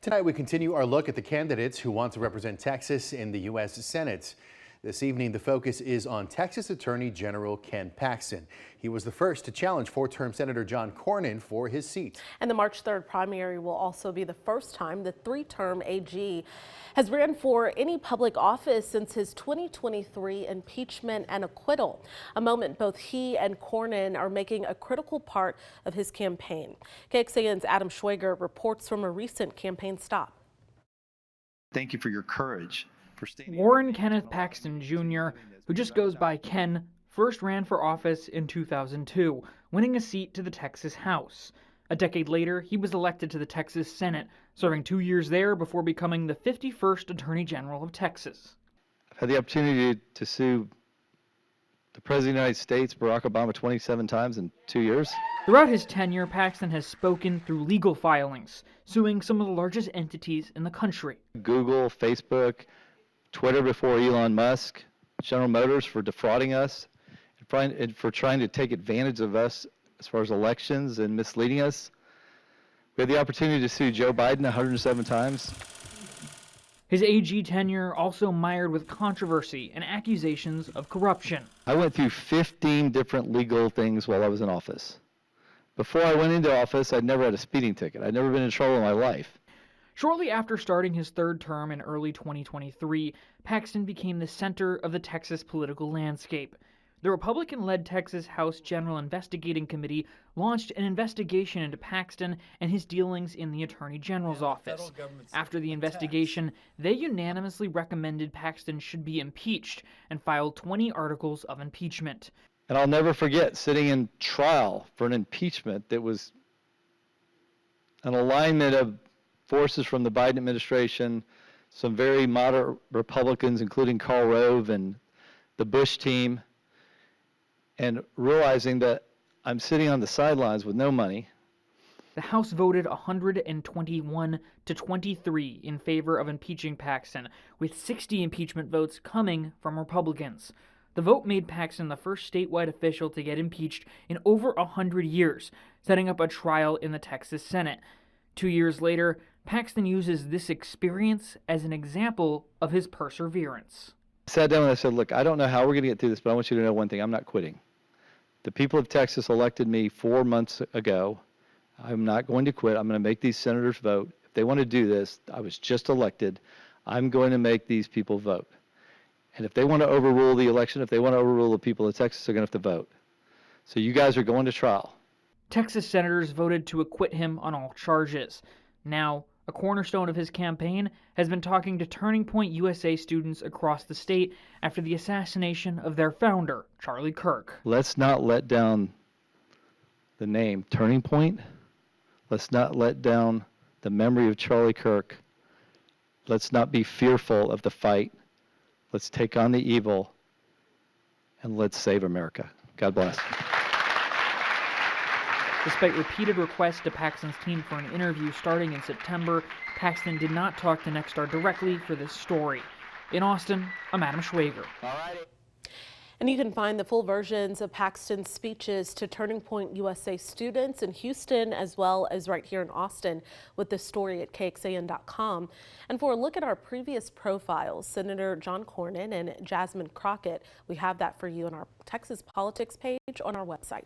Tonight we continue our look at the candidates who want to represent Texas in the U.S. Senate. This evening, the focus is on Texas Attorney General Ken Paxton. He was the first to challenge four-term Senator John Cornyn for his seat. And the March 3rd primary will also be the first time the three-term AG has ran for any public office since his 2023 impeachment and acquittal, a moment both he and Cornyn are making a critical part of his campaign. KXAN's Adam Schwager reports from a recent campaign stop. Thank you for your courage. Warren Kenneth Paxton Jr., who just goes by Ken, first ran for office in 2002, winning a seat to the Texas House. A decade later, he was elected to the Texas Senate, serving 2 years there before becoming the 51st Attorney General of Texas. I've had the opportunity to sue the President of the United States, Barack Obama, 27 times in 2 years. Throughout his tenure, Paxton has spoken through legal filings, suing some of the largest entities in the country. Google, Facebook, Twitter before Elon Musk, General Motors for defrauding us, and for trying to take advantage of us as far as elections and misleading us. We had the opportunity to sue Joe Biden 107 times. His AG tenure also mired with controversy and accusations of corruption. I went through 15 different legal things while I was in office. Before I went into office, I'd never had a speeding ticket. I'd never been in trouble in my life. Shortly after starting his third term in early 2023, Paxton became the center of the Texas political landscape. The Republican-led Texas House General Investigating Committee launched an investigation into Paxton and his dealings in the Attorney General's office. After the investigation, they unanimously recommended Paxton should be impeached and filed 20 articles of impeachment. And I'll never forget sitting in trial for an impeachment that was an alignment of forces from the Biden administration, some very moderate Republicans, including Karl Rove and the Bush team, and realizing that I'm sitting on the sidelines with no money. The House voted 121 to 23 in favor of impeaching Paxton, with 60 impeachment votes coming from Republicans. The vote made Paxton the first statewide official to get impeached in over 100 years, setting up a trial in the Texas Senate. 2 years later, Paxton uses this experience as an example of his perseverance. I sat down and I said, look, I don't know how we're going to get through this, but I want you to know one thing. I'm not quitting. The people of Texas elected me 4 months ago. I'm not going to quit. I'm going to make these senators vote. If they want to do this, I was just elected. I'm going to make these people vote. And if they want to overrule the election, if they want to overrule the people of Texas, they're going to have to vote. So you guys are going to trial. Texas senators voted to acquit him on all charges. Now, a cornerstone of his campaign has been talking to Turning Point USA students across the state after the assassination of their founder, Charlie Kirk. Let's not let down the name Turning Point. Let's not let down the memory of Charlie Kirk. Let's not be fearful of the fight. Let's take on the evil, and let's save America. God bless. Despite repeated requests to Paxton's team for an interview starting in September, Paxton did not talk to Nexstar directly for this story. In Austin, I'm Adam Schwager. And you can find the full versions of Paxton's speeches to Turning Point USA students in Houston as well as right here in Austin with this story at KXAN.com. And for a look at our previous profiles, Senator John Cornyn and Jasmine Crockett, we have that for you on our Texas Politics page on our website.